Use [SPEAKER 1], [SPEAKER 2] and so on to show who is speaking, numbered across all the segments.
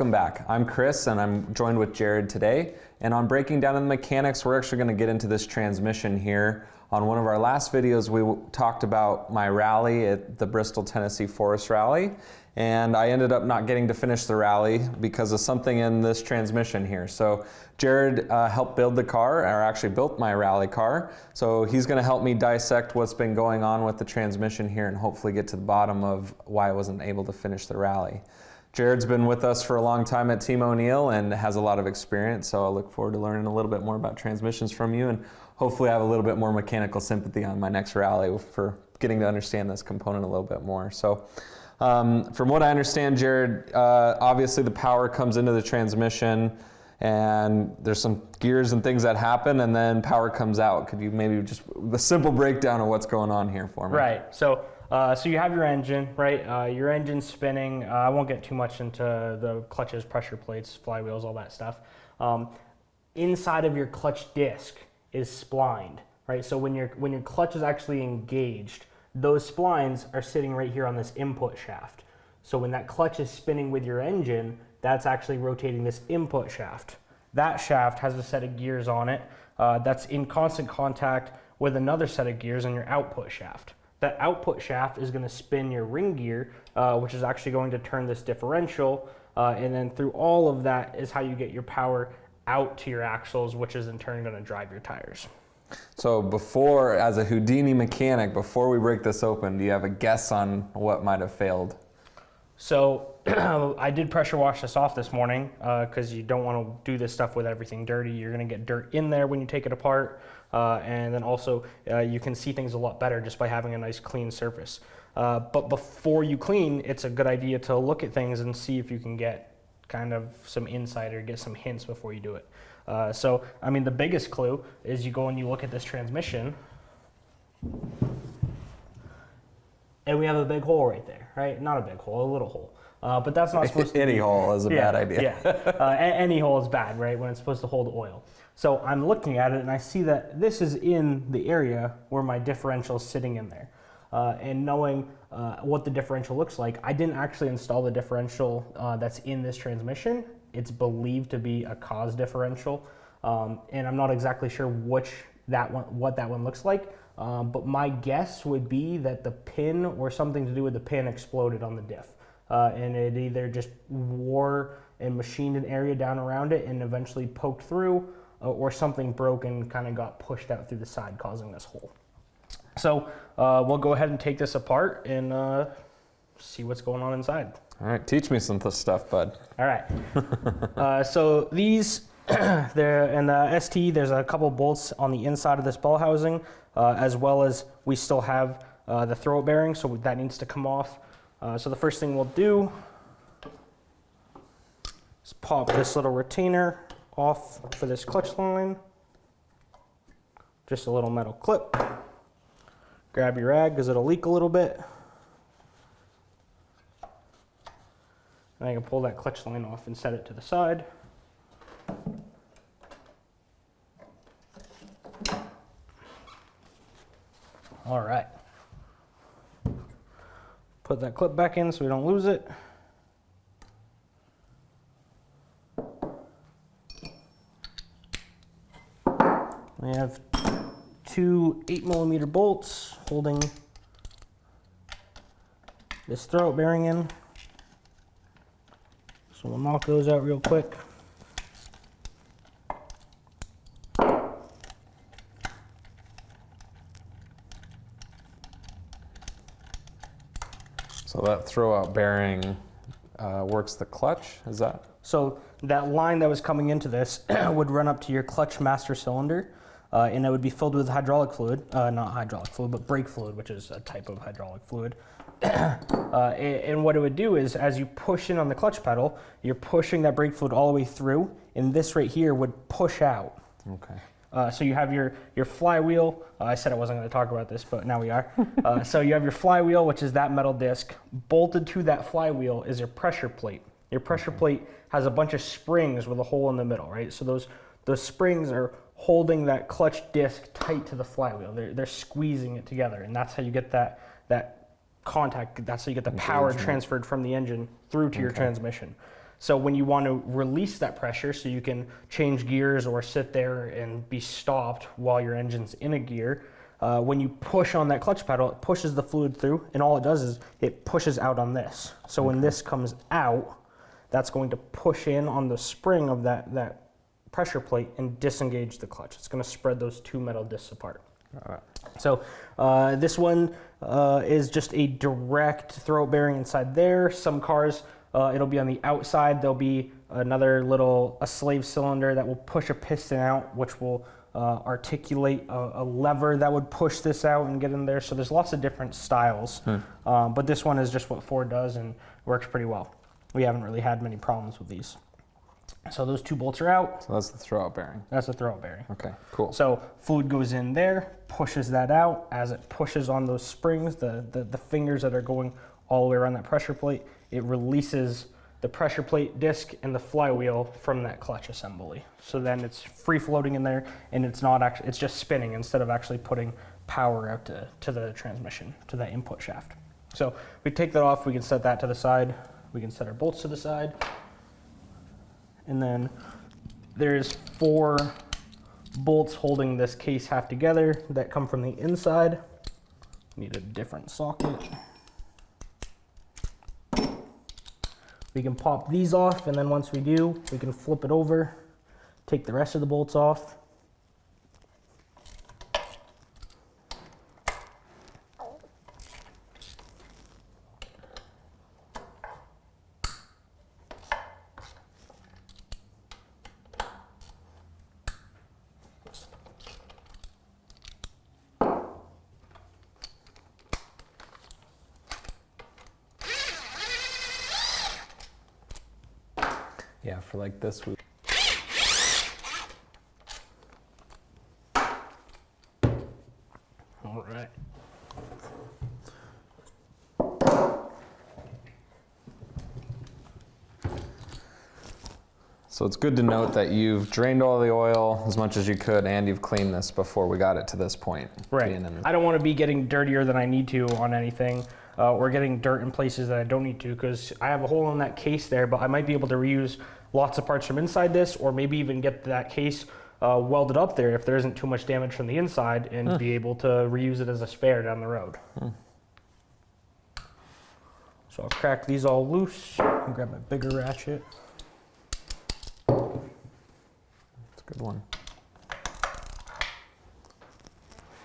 [SPEAKER 1] welcome back. I'm Chris and I'm joined with Jared today. And on breaking down the mechanics, we're actually going to get into this transmission here. On one of our last videos, we talked about my rally at the Bristol, Tennessee Forest Rally. And I ended up not getting to finish the rally because of something in this transmission here. So Jared helped build the car, or actually built my rally car. So he's going to help me dissect what's been going on with the transmission here and hopefully get to the bottom of why I wasn't able to finish the rally. Jared's been with us for a long time at Team O'Neill and has a lot of experience, so I look forward to learning a little bit more about transmissions from you, and hopefully I have a little bit more mechanical sympathy on my next rally for getting to understand this component a little bit more. So from what I understand, Jared, obviously the power comes into the transmission and there's some gears and things that happen and then power comes out. Could you maybe just the simple breakdown of what's going on here for me?
[SPEAKER 2] Right. So you have your engine, right? Your engine's spinning. I won't get too much into the clutches, pressure plates, flywheels, all that stuff. Inside of your clutch disc is splined, right? So when your clutch is actually engaged, those splines are sitting right here on this input shaft. So when that clutch is spinning with your engine, that's actually rotating this input shaft. That shaft has a set of gears on it that's in constant contact with another set of gears on your output shaft. That output shaft is going to spin your ring gear, which is actually going to turn this differential, and then through all of that is how you get your power out to your axles, which is in turn going to drive your tires.
[SPEAKER 1] So before, as a Houdini mechanic, before we break this open, do you have a guess on what might have failed?
[SPEAKER 2] So I did pressure wash this off this morning because you don't want to do this stuff with everything dirty. You're going to get dirt in there when you take it apart. And then also you can see things a lot better just by having a nice clean surface. But before you clean, it's a good idea to look at things and see if you can get kind of some insight or get some hints before you do it. So, I mean, the biggest clue is you go and you look at this transmission and we have a big hole right there, right? Not a big hole, a little hole. But that's not supposed to be.
[SPEAKER 1] Any hole is a bad idea.
[SPEAKER 2] Yeah, any hole is bad, right? When it's supposed to hold oil. So I'm looking at it and I see that this is in the area where my differential is sitting in there. And knowing what the differential looks like, I didn't actually install the differential that's in this transmission. It's believed to be a cause differential, and I'm not exactly sure what that one looks like. But my guess would be that the pin or something to do with the pin exploded on the diff, and it either just wore and machined an area down around it and eventually poked through, or something broke and kind of got pushed out through the side, causing this hole. So we'll go ahead and take this apart and see what's going on inside.
[SPEAKER 1] All right, teach me some stuff, bud.
[SPEAKER 2] All right. So these, there in the ST, there's a couple bolts on the inside of this ball housing, as well as we still have the throttle bearing, so that needs to come off. So the first thing we'll do is pop this little retainer off for this clutch line. Just a little metal clip. Grab your rag because it'll leak a little bit. And I can pull that clutch line off and set it to the side. All right. Put that clip back in so we don't lose it. We have two 8mm bolts holding this throat bearing in. So we'll knock those out real quick.
[SPEAKER 1] So that throwout bearing works the clutch, is that?
[SPEAKER 2] So that line that was coming into this would run up to your clutch master cylinder, and it would be filled with hydraulic fluid, not hydraulic fluid, but brake fluid, which is a type of hydraulic fluid. And what it would do is, as you push in on the clutch pedal, you're pushing that brake fluid all the way through, and this right here would push out.
[SPEAKER 1] Okay.
[SPEAKER 2] So you have your flywheel. I said I wasn't going to talk about this, but now we are. So you have your flywheel, which is that metal disc. Bolted to that flywheel is your pressure plate. Your pressure plate has a bunch of springs with a hole in the middle, right? So those springs are holding that clutch disc tight to the flywheel. They're squeezing it together, and that's how you get that contact. That's how you get the power transferred from the engine through to your transmission. So when you want to release that pressure so you can change gears or sit there and be stopped while your engine's in a gear, when you push on that clutch pedal, it pushes the fluid through, and all it does is it pushes out on this. So when this comes out, that's going to push in on the spring of that pressure plate and disengage the clutch. It's going to spread those two metal discs apart. So this one is just a direct throat bearing inside there. Some cars, it'll be on the outside. There'll be another a slave cylinder that will push a piston out, which will articulate a lever that would push this out and get in there. So there's lots of different styles, but this one is just what Ford does and works pretty well. We haven't really had many problems with these. So those two bolts are out.
[SPEAKER 1] So that's the throat bearing.
[SPEAKER 2] That's the throat bearing.
[SPEAKER 1] Okay, cool.
[SPEAKER 2] So fluid goes in there, pushes that out. As it pushes on those springs, the fingers that are going all the way around that pressure plate, it releases the pressure plate disc and the flywheel from that clutch assembly. So then it's free floating in there, and it's not actually, it's just spinning instead of actually putting power out to the transmission, to that input shaft. So we take that off, we can set that to the side. We can set our bolts to the side. And then there's 4 bolts holding this case half together that come from the inside. Need a different socket. We can pop these off, and then once we do, we can flip it over, take the rest of the bolts off.
[SPEAKER 1] Yeah, for like this week.
[SPEAKER 2] All right.
[SPEAKER 1] So it's good to note that you've drained all the oil as much as you could, and you've cleaned this before we got it to this point.
[SPEAKER 2] Right. I don't want to be getting dirtier than I need to on anything, or getting dirt in places that I don't need to, because I have a hole in that case there, but I might be able to reuse lots of parts from inside this, or maybe even get that case welded up there if there isn't too much damage from the inside, and be able to reuse it as a spare down the road. So I'll crack these all loose and grab my bigger ratchet.
[SPEAKER 1] That's a good one.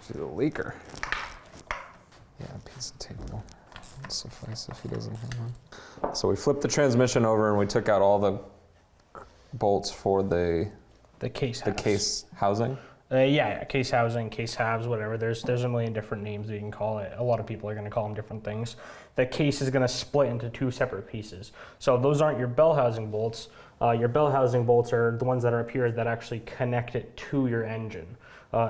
[SPEAKER 1] See the leaker. Yeah, a piece of tape will suffice if he doesn't have one. So we flipped the transmission over and we took out all the bolts for the
[SPEAKER 2] case
[SPEAKER 1] housing.
[SPEAKER 2] Yeah, case housing, case halves, whatever. There's a million different names that you can call it. A lot of people are going to call them different things. The case is going to split into 2 separate pieces. So those aren't your bell housing bolts. Your bell housing bolts are the ones that are up here that actually connect it to your engine.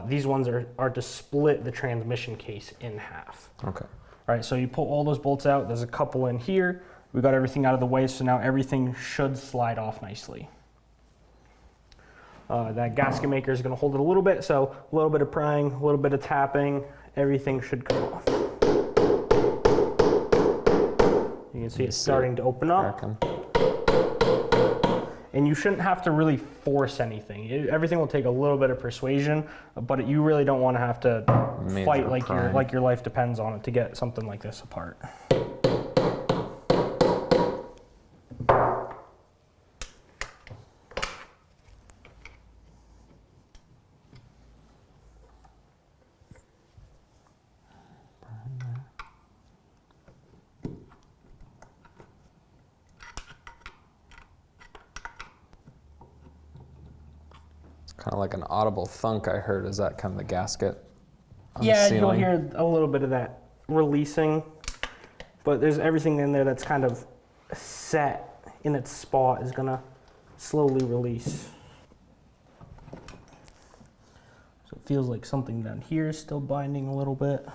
[SPEAKER 2] These ones are to split the transmission case in half.
[SPEAKER 1] Okay.
[SPEAKER 2] All right, so you pull all those bolts out. There's a couple in here. We got everything out of the way, so now everything should slide off nicely. That gasket maker is going to hold it a little bit, so a little bit of prying, a little bit of tapping, everything should come off. You can see it's starting to open up. And you shouldn't have to really force anything. Everything will take a little bit of persuasion, but you really don't want to have to fight like your life depends on it to get something like this apart.
[SPEAKER 1] Kind of like an audible thunk I heard. Is that kind of the gasket on
[SPEAKER 2] yeah,
[SPEAKER 1] the ceiling?
[SPEAKER 2] You'll hear a little bit of that releasing, but there's everything in there that's kind of set in its spot is gonna slowly release. So it feels like something down here is still binding a little bit.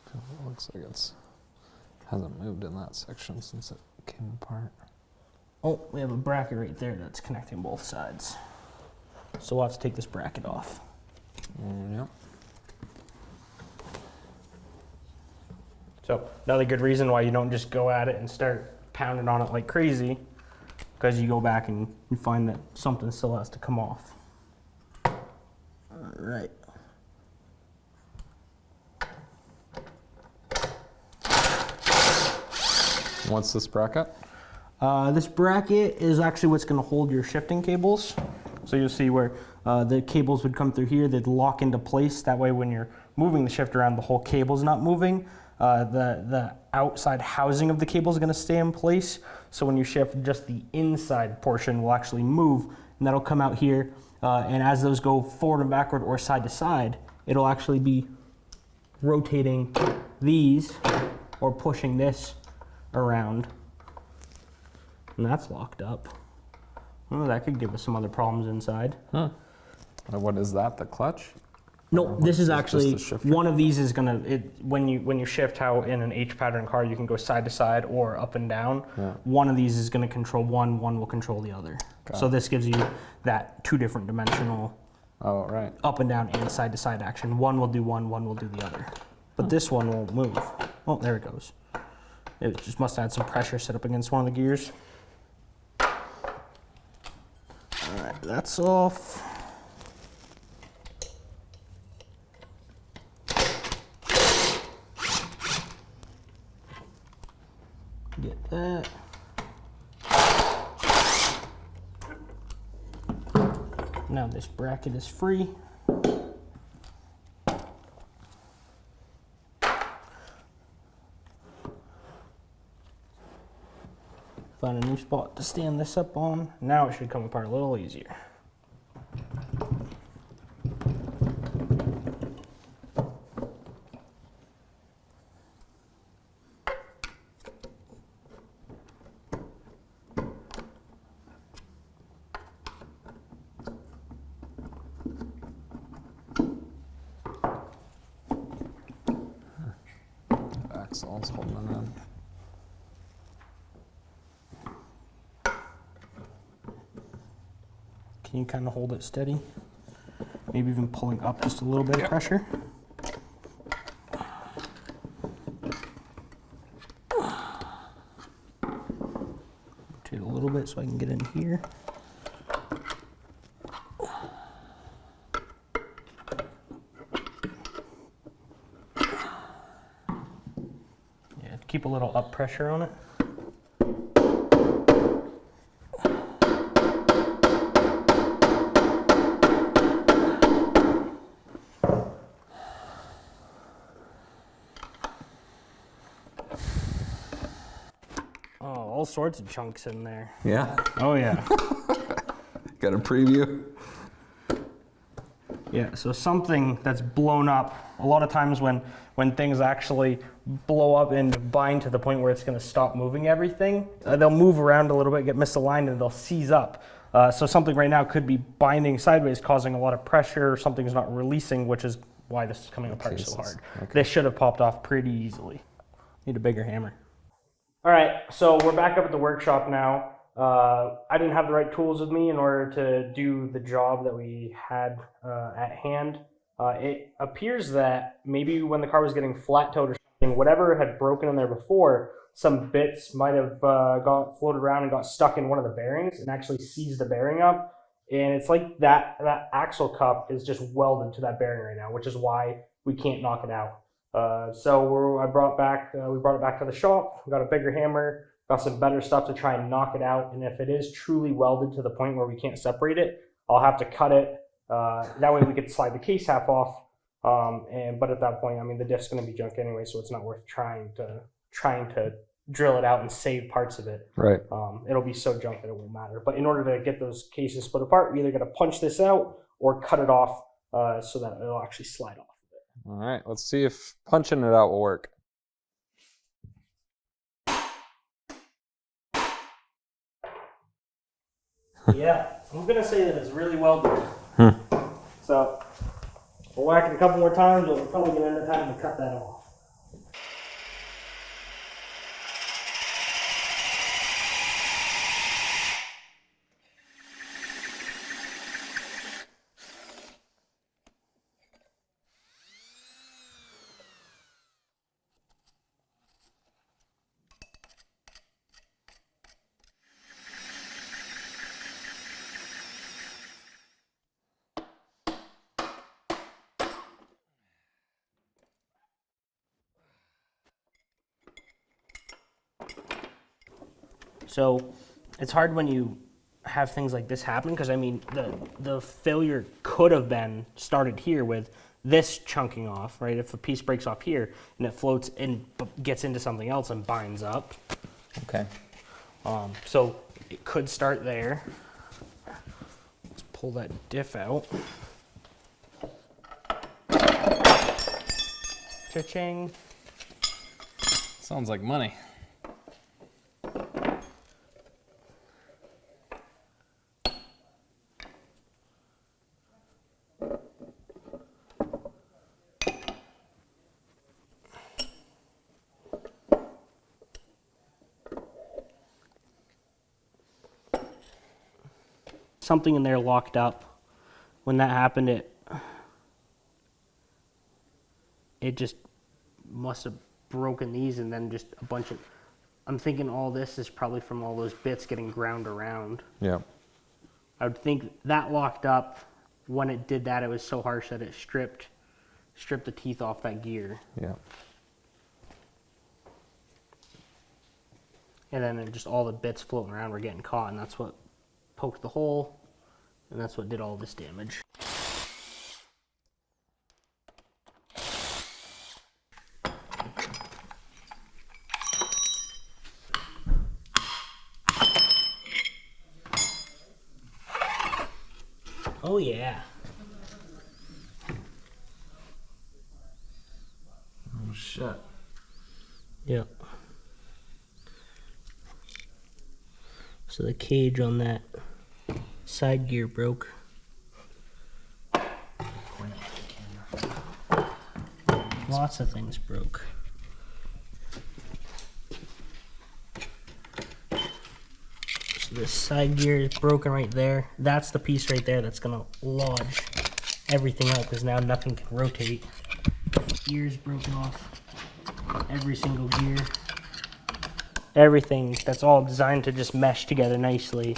[SPEAKER 1] It looks like it's hasn't moved in that section since it came apart.
[SPEAKER 2] Oh, we have a bracket right there that's connecting both sides. So we'll have to take this bracket off.
[SPEAKER 1] Yep.
[SPEAKER 2] So another good reason why you don't just go at it and start pounding on it like crazy, because you go back and you find that something still has to come off. All right.
[SPEAKER 1] What's this bracket?
[SPEAKER 2] This bracket is actually what's going to hold your shifting cables. So you'll see where the cables would come through here, they'd lock into place. That way when you're moving the shift around, the whole cable's not moving. The outside housing of the cable is going to stay in place. So when you shift, just the inside portion will actually move, and that'll come out here. And as those go forward and backward or side to side, it'll actually be rotating these or pushing this around. And that's locked up. Oh, that could give us some other problems inside.
[SPEAKER 1] Huh. What is that, the clutch?
[SPEAKER 2] No, this is actually,
[SPEAKER 1] just the
[SPEAKER 2] one of these is gonna, when you shift how in an H pattern car you can go side to side or up and down,
[SPEAKER 1] Yeah.
[SPEAKER 2] one of these is gonna control one will control the other. So this gives you that 2 different dimensional
[SPEAKER 1] Oh, right.
[SPEAKER 2] up and down and side to side action. One will do one will do the other. But this one won't move. Oh, there it goes. It just must have had some pressure set up against one of the gears. All right, that's off. Get that. Now this bracket is free. Find a new spot to stand this up on. Now it should come apart a little easier.
[SPEAKER 1] Axle's holding it in.
[SPEAKER 2] Can you kind of hold it steady? Maybe even pulling up just a little bit of pressure. Rotate a little bit so I can get in here. Yeah, keep a little up pressure on it. All sorts of chunks in there.
[SPEAKER 1] Yeah.
[SPEAKER 2] Oh yeah.
[SPEAKER 1] Got a preview?
[SPEAKER 2] Yeah, so something that's blown up, a lot of times when things actually blow up and bind to the point where it's gonna stop moving everything, they'll move around a little bit, get misaligned, and they'll seize up. So something right now could be binding sideways, causing a lot of pressure, something's not releasing, which is why this is coming apart so hard.
[SPEAKER 1] Okay.
[SPEAKER 2] This should have popped off pretty easily. Need a bigger hammer. All right, so we're back up at the workshop now. I didn't have the right tools with me in order to do the job that we had at hand. It appears that maybe when the car was getting flat-toed or something, whatever had broken in there before, some bits might have got floated around and got stuck in one of the bearings and actually seized the bearing up. And it's like that axle cup is just welded to that bearing right now, which is why we can't knock it out. So we brought it back to the shop. We got a bigger hammer, got some better stuff to try and knock it out. And if it is truly welded to the point where we can't separate it, I'll have to cut it. That way we could slide the case half off. But at that point, I mean, the disk's going to be junk anyway, so it's not worth trying to drill it out and save parts of it.
[SPEAKER 1] Right.
[SPEAKER 2] It'll be so junk that it won't matter. But in order to get those cases split apart, we either got to punch this out or cut it off so that it'll actually slide off.
[SPEAKER 1] All right, let's see if punching it out will work.
[SPEAKER 2] Yeah, I'm gonna say that it's really well done. So we'll whack it a couple more times, but we're probably gonna end up having to cut that off. So it's hard when you have things like this happen, because I mean the failure could have been started here with this chunking off, right? If a piece breaks off here and it floats and gets into something else and binds up.
[SPEAKER 1] Okay.
[SPEAKER 2] So it could start there. Let's pull that diff out. Cha-ching.
[SPEAKER 1] Sounds like money.
[SPEAKER 2] Something in there locked up. When that happened, it just must have broken these, and then just a bunch of, I'm thinking all this is probably from all those bits getting ground around.
[SPEAKER 1] Yeah.
[SPEAKER 2] I would think that locked up. When it did that, it was so harsh that it stripped the teeth off that gear.
[SPEAKER 1] Yeah.
[SPEAKER 2] And then just all the bits floating around were getting caught, and that's what poked the hole, and that's what did all this damage. Oh yeah.
[SPEAKER 1] Oh shit.
[SPEAKER 2] Yep. So the cage on that side gear broke. Lots of things broke. So this side gear is broken right there. That's the piece right there that's gonna lodge everything out, because now nothing can rotate. Gear's broken off. Every single gear. Everything that's all designed to just mesh together nicely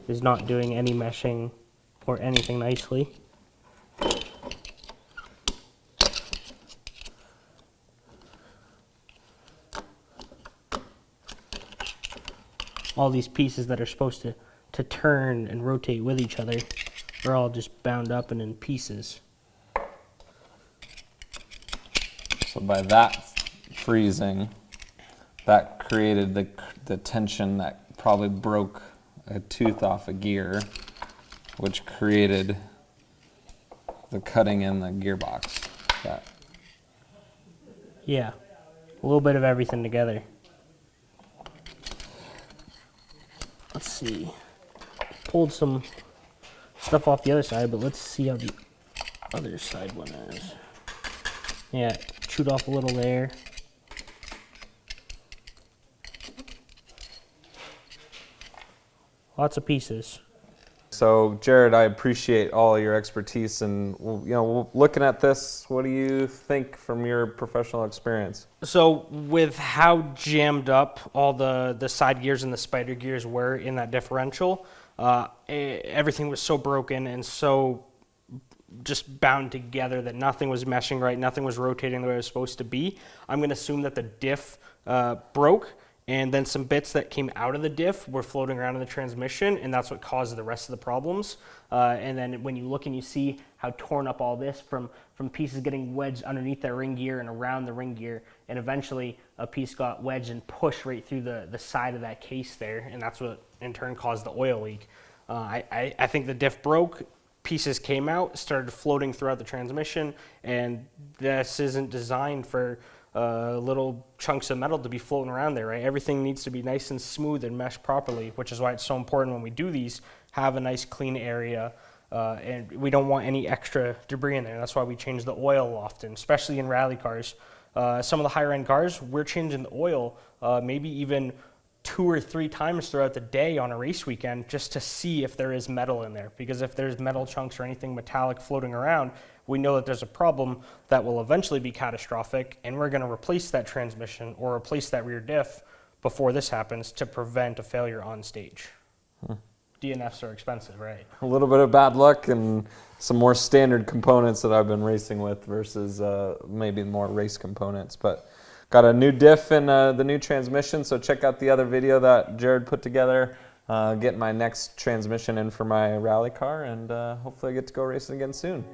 [SPEAKER 2] is not doing any meshing or anything nicely. All these pieces that are supposed to turn and rotate with each other are all just bound up and in pieces.
[SPEAKER 1] So by that freezing, that created the tension that probably broke a tooth off a gear, which created the cutting in the gearbox.
[SPEAKER 2] Yeah, a little bit of everything together. Let's see. Pulled some stuff off the other side, but let's see how the other side one is. Yeah, chewed off a little there. Lots of pieces.
[SPEAKER 1] So Jared, I appreciate all your expertise, and looking at this, what do you think from your professional experience?
[SPEAKER 2] So with how jammed up all the side gears and the spider gears were in that differential, everything was so broken and so just bound together that nothing was meshing right, nothing was rotating the way it was supposed to be. I'm going to assume that the diff broke, and then some bits that came out of the diff were floating around in the transmission, and that's what caused the rest of the problems. And then when you look and you see how torn up all this from pieces getting wedged underneath that ring gear and around the ring gear, and eventually a piece got wedged and pushed right through the side of that case there, and that's what in turn caused the oil leak. I think the diff broke, pieces came out, started floating throughout the transmission, and this isn't designed for little chunks of metal to be floating around there, right? Everything needs to be nice and smooth and meshed properly, which is why it's so important when we do these, have a nice clean area, and we don't want any extra debris in there. That's why we change the oil often, especially in rally cars. Some of the higher end cars, we're changing the oil maybe even 2 or 3 times throughout the day on a race weekend, just to see if there is metal in there. Because if there's metal chunks or anything metallic floating around, we know that there's a problem that will eventually be catastrophic, and we're going to replace that transmission or replace that rear diff before this happens to prevent a failure on stage. DNFs are expensive, right?
[SPEAKER 1] A little bit of bad luck and some more standard components that I've been racing with versus maybe more race components. But Got a new diff and the new transmission, so check out the other video that Jared put together. Get my next transmission in for my rally car, and hopefully I get to go racing again soon.